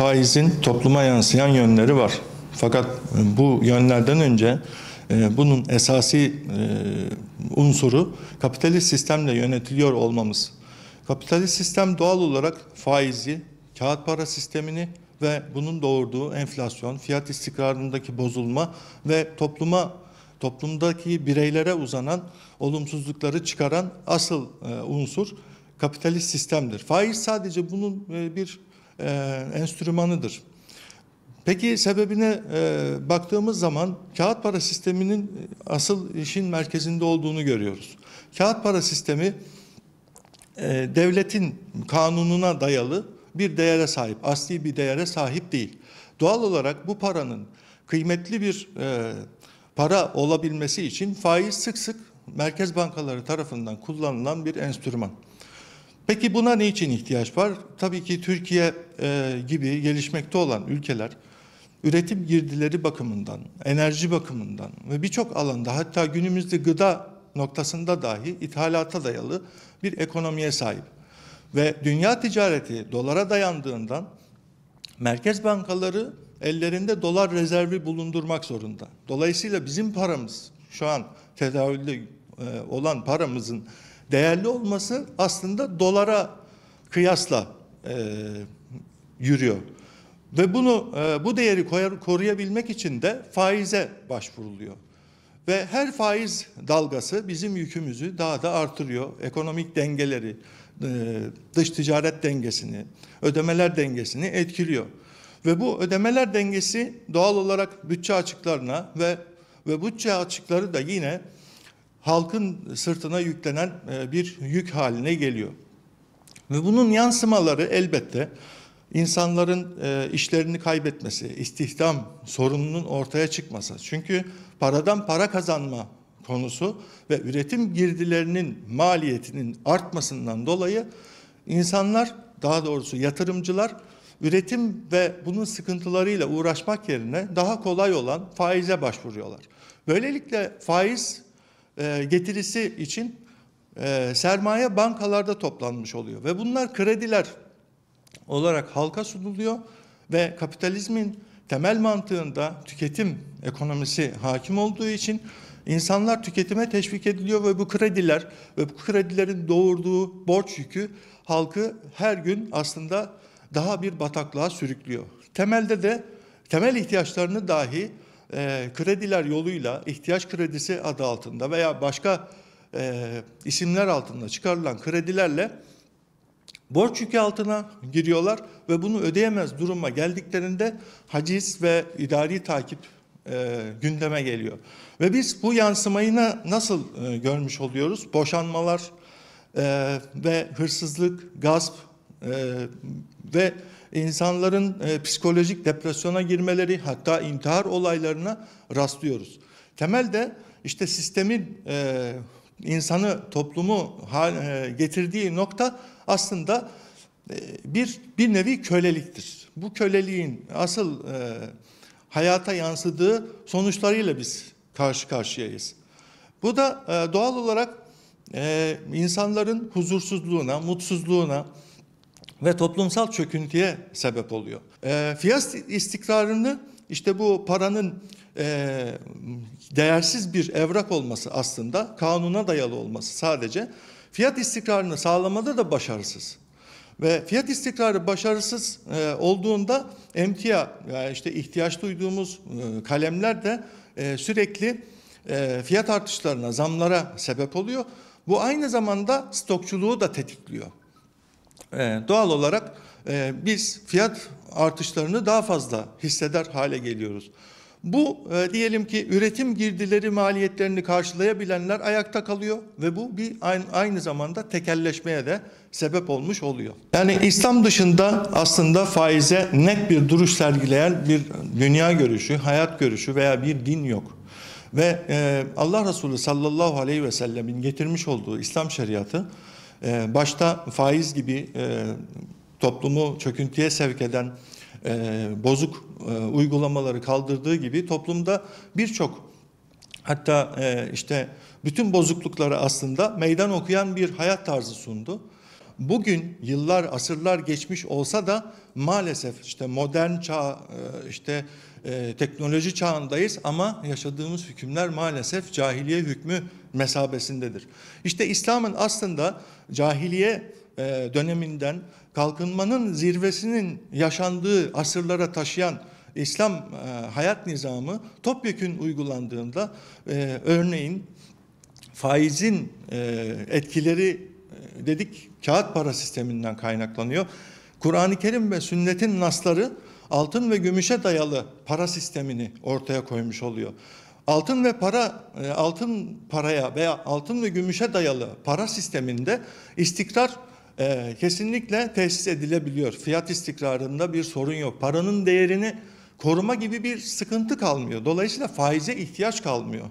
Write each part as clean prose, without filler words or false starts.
faizin topluma yansıyan yönleri var. Fakat bu yönlerden önce bunun esasi unsuru kapitalist sistemle yönetiliyor olmamız. Kapitalist sistem doğal olarak faizi, kağıt para sistemini ve bunun doğurduğu enflasyon, fiyat istikrarındaki bozulma ve toplumdaki bireylere uzanan olumsuzlukları çıkaran asıl unsur kapitalist sistemdir. Faiz sadece bunun bir enstrümanıdır. Peki sebebine baktığımız zaman kağıt para sisteminin asıl işin merkezinde olduğunu görüyoruz. Kağıt para sistemi devletin kanununa dayalı bir değere sahip, asli bir değere sahip değil. Doğal olarak bu paranın kıymetli bir para olabilmesi için faiz sık sık merkez bankaları tarafından kullanılan bir enstrüman. Peki buna ne için ihtiyaç var? Tabii ki Türkiye gibi gelişmekte olan ülkeler üretim girdileri bakımından, enerji bakımından ve birçok alanda, hatta günümüzde gıda noktasında dahi ithalata dayalı bir ekonomiye sahip. Ve dünya ticareti dolara dayandığından merkez bankaları ellerinde dolar rezervi bulundurmak zorunda. Dolayısıyla bizim paramız, şu an tedavülde olan paramızın değerli olması aslında dolara kıyasla yürüyor. Ve bu değeri koruyabilmek için de faize başvuruluyor. Ve her faiz dalgası bizim yükümüzü daha da artırıyor. Ekonomik dengeleri, dış ticaret dengesini, ödemeler dengesini etkiliyor. Ve bu ödemeler dengesi doğal olarak bütçe açıklarına ve bütçe açıkları da yine halkın sırtına yüklenen bir yük haline geliyor. Ve bunun yansımaları elbette insanların işlerini kaybetmesi, istihdam sorununun ortaya çıkması. Çünkü paradan para kazanma konusu ve üretim girdilerinin maliyetinin artmasından dolayı insanlar, daha doğrusu yatırımcılar, üretim ve bunun sıkıntılarıyla uğraşmak yerine daha kolay olan faize başvuruyorlar. Böylelikle faiz getirisi için sermaye bankalarda toplanmış oluyor ve bunlar krediler olarak halka sunuluyor ve kapitalizmin temel mantığında tüketim ekonomisi hakim olduğu için insanlar tüketime teşvik ediliyor ve bu kredilerin doğurduğu borç yükü halkı her gün aslında daha bir bataklığa sürüklüyor. Temel ihtiyaçlarını dahi krediler yoluyla, ihtiyaç kredisi adı altında veya başka isimler altında çıkarılan kredilerle borç yükü altına giriyorlar ve bunu ödeyemez duruma geldiklerinde haciz ve idari takip gündeme geliyor. Ve biz bu yansımayı nasıl görmüş oluyoruz? Boşanmalar ve hırsızlık, gasp ve insanların psikolojik depresyona girmeleri, hatta intihar olaylarına rastlıyoruz. Temelde işte sistemin toplumu getirdiği nokta aslında bir nevi köleliktir. Bu köleliğin asıl hayata yansıdığı sonuçlarıyla biz karşı karşıyayız. Bu da doğal olarak insanların huzursuzluğuna, mutsuzluğuna ve toplumsal çöküntüye sebep oluyor. Fiyat istikrarını işte bu paranın değersiz bir evrak olması, aslında kanuna dayalı olması sadece fiyat istikrarını sağlamada da başarısız. Ve fiyat istikrarı başarısız olduğunda emtia, yani işte ihtiyaç duyduğumuz kalemler de sürekli fiyat artışlarına, zamlara sebep oluyor. Bu aynı zamanda stokçuluğu da tetikliyor. Doğal olarak biz fiyat artışlarını daha fazla hisseder hale geliyoruz. Bu diyelim ki üretim girdileri maliyetlerini karşılayabilenler ayakta kalıyor ve bu aynı zamanda tekelleşmeye de sebep olmuş oluyor. Yani İslam dışında aslında faize net bir duruş sergileyen bir dünya görüşü, hayat görüşü veya bir din yok. Ve Allah Resulü sallallahu aleyhi ve sellemin getirmiş olduğu İslam şeriatı başta faiz gibi toplumu çöküntüye sevk eden bozuk uygulamaları kaldırdığı gibi toplumda birçok, hatta işte bütün bozuklukları aslında meydan okuyan bir hayat tarzı sundu. bugün yıllar, asırlar geçmiş olsa da maalesef işte modern çağ, işte teknoloji çağındayız ama yaşadığımız hükümler maalesef cahiliye hükmü mesabesindedir. İşte İslam'ın aslında cahiliye döneminden kalkınmanın zirvesinin yaşandığı asırlara taşıyan İslam hayat nizamı topyekün uygulandığında örneğin faizin etkileri dedik kağıt para sisteminden kaynaklanıyor. Kur'an-ı Kerim ve sünnetin nasları altın ve gümüşe dayalı para sistemini ortaya koymuş oluyor. Altın paraya veya altın ve gümüşe dayalı para sisteminde istikrar kesinlikle tesis edilebiliyor. Fiyat istikrarında bir sorun yok. Paranın değerini koruma gibi bir sıkıntı kalmıyor. Dolayısıyla faize ihtiyaç kalmıyor.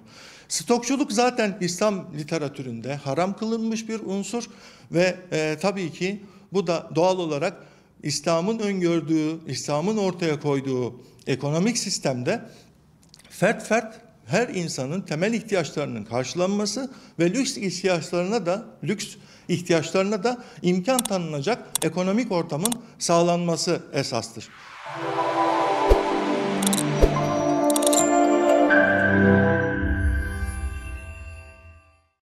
Stokçuluk zaten İslam literatüründe haram kılınmış bir unsur ve tabii ki bu da doğal olarak İslam'ın öngördüğü, İslam'ın ortaya koyduğu ekonomik sistemde fert her insanın temel ihtiyaçlarının karşılanması ve lüks ihtiyaçlarına da imkan tanınacak ekonomik ortamın sağlanması esastır.